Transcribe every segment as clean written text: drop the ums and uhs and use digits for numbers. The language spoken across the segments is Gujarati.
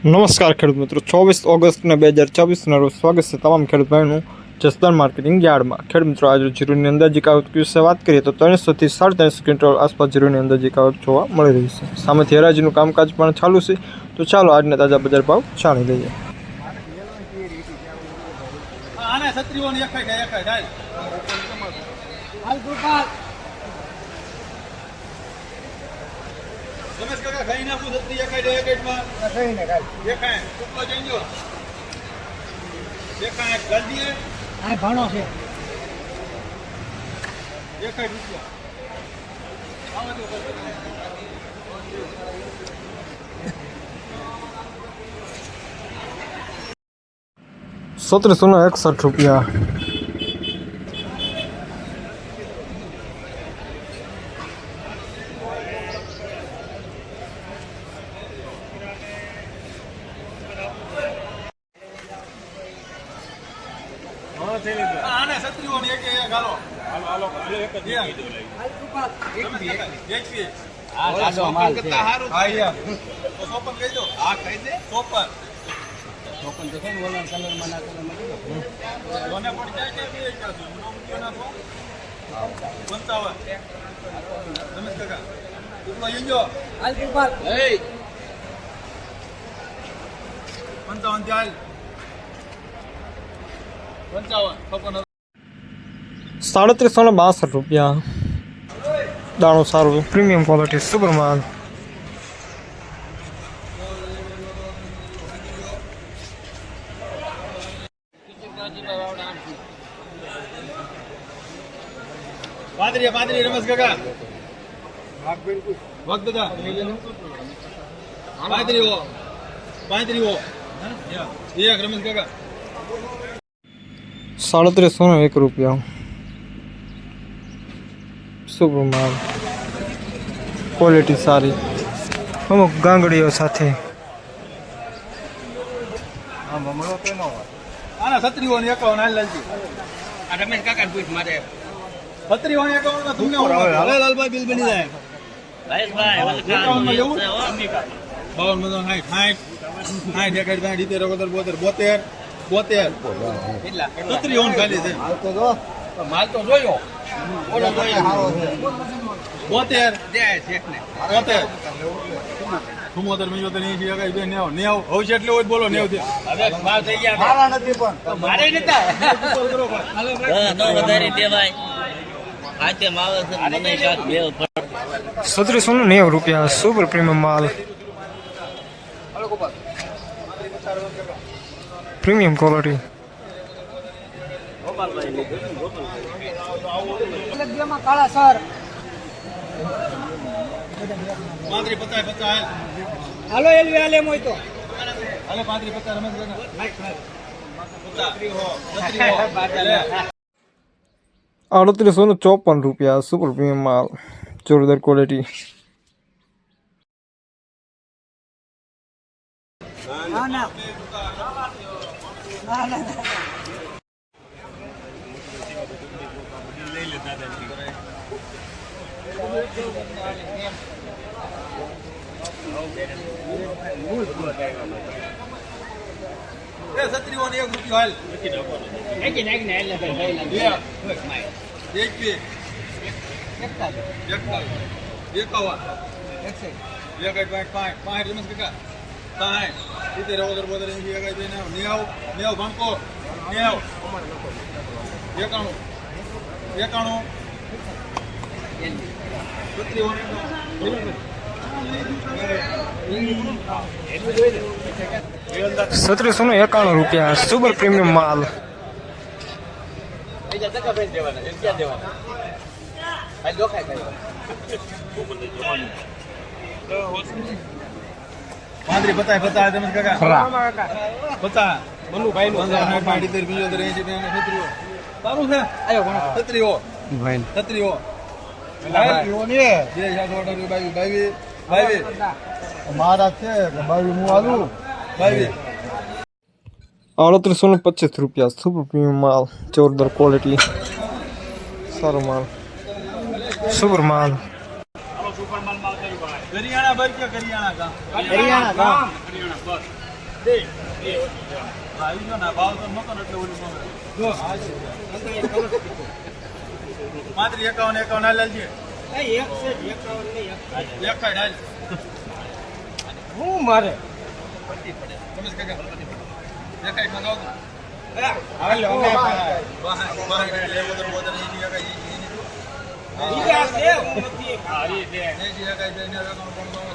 નમસ્કાર ખેડૂત મિત્રો, 24 ઓગસ્ટ 2024 રોજ સ્વાગત છે તમામ ખેડૂત ભાઈનું જસદણ માર્કેટિંગ યાર્ડમાં। ખેડૂત મિત્રો, આજે જીરુની અંદાજિક આવક વિશે વાત કરીએ તો 300 થી 350 ક્વિન્ટલ આસપાસ જીરુની અંદાજિક આવક જોવા મળી રહી છે। સામેથી હરાજીનું કામકાજ પણ ચાલુ છે, તો ચાલો આજના તાજા બજાર ભાવ જાણી લઈએ। રમેશ કાકા ખાઈ નાખું સત્રી એકાઈ દે એકાઈમાં ખાઈ ને ખાઈ દેખાય ટુકડો જઈજો દેખાય જલ્દી આ ભાણો છે દેખાય રૂપિયા આવા દો 1761 રૂપિયા। આને સત્રીઓ ને એક હાલો હાલો હાલો હાલો એક જ કીધું લઈ એક પી આ સાદો માલ છે હા યાર તો સોપન લઈ દો આ કહી દે સોપન દેખાય ને ઓલા કલર માં ના કલર માં કીધો લોને પડી જાય કે બે કાશું નોમ નાખો 55 રમેશ કાકા ટુકડો જઈજો હાલ કૃપા એ 55 ચાલ 3762 રૂપિયા। દાણો સારું, પ્રીમિયમ ક્વોલિટી, સુપર માલ। પાદરી રમેશ કાકા વખત દાદા પાદરી હો એક રમેશ કાકા 3701 રૂપિયા। સુપર માલ, ક્વોલિટી સારી, અમુક ગાંગડીઓ સાથે। આના 3751 હાલ લાલજી આ રમેશ કાકા પૂછ મારે 3751 માં તમને હવે લાલભાઈ બિલ બની જાય ભાઈ માં લેવું 52 માં 60 60 60 70 72 કેટલા 3751 ખાલી છે માલ તો જોયો ઓલો જોયો હારો છે 72 દે ચેક ને 72 75 75 ની જગ્યાએ બે નેવ હવે છે એટલે હોય બોલો નેવ દે હવે માલ થઈ ગયા મારા નથી પણ મારે નતા કરો નો વધારે દેવાય આતે માલ છે મને શાક દેવ 3790 રૂપિયા। સુપર પ્રીમિયમ માલ, પ્રીમિયમ ક્વોલિટી। કાળા સર પાંત્રી 50 હાલો એલવી હાલે મોય તો હાલે પાંત્રી 50 રમેશ કાકા 3854 રૂપિયા। સુપર પ્રીમિયમ માલ, જોરદાર ક્વોલિટી। ના ના ના ના એ સત્રીઓને 1 રૂપિયો હાલ એક નાખ ને એટલે ભાઈ એક પી 51 રમેશ કાકા 60 70 બોદર ની જગ્યાએ બે નેવ ભણકો નેવ 91 ₹3791 રૂપિયા। સુપર પ્રીમિયમ માલ, પાંત્રી 50 રમેશ કાકા 50 બનુ ભાઈ નું 75 બીજો 80 સારું છે આયો છત્રીઓ ભાઈ છત્રીઓ મારા છે 3825 રૂપિયા। સુપર પ્રીમિયમ માલ, જોરદાર ક્વોલિટી, સારો માલ, સુપર માલ। गरियाणा भर क्या गरियाणा का हरियाणा का हरियाणा बस આવી ગયો ના ભાવ તો નતો ને એટલે ઓલી જો 35 51 હાલ લેજે એક છે 51 ને એક. એક ખાઈ હાલ હું મારે તમે કાકા એક ખાઈ મંગાવ દો હાલ અમે બહાર લેવો તો બોદર ઈ કાકા ઈ બીજા છે હું નથી હારી દે ને જી કાકા બેને કોણ કોણ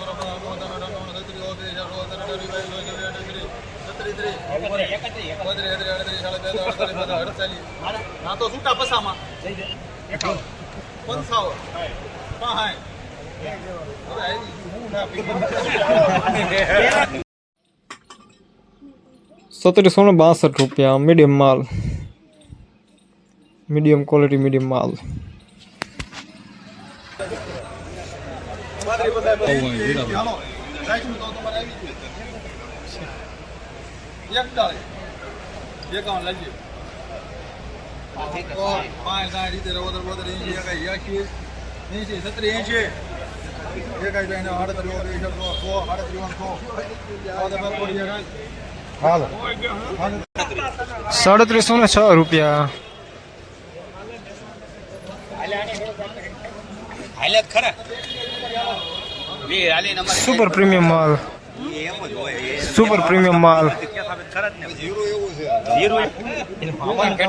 ના તો છૂટા પસામાં પંસાવ હા ₹1762 મીડિયમ માલ, મીડિયમ ક્વોલિટી મીડિયમ માલ. ₹3706. હાલત ખરા સુપર પ્રીમિયમ માલ, સુપર પ્રીમિયમ માલ. ખરા જ ને જીરો એવું છે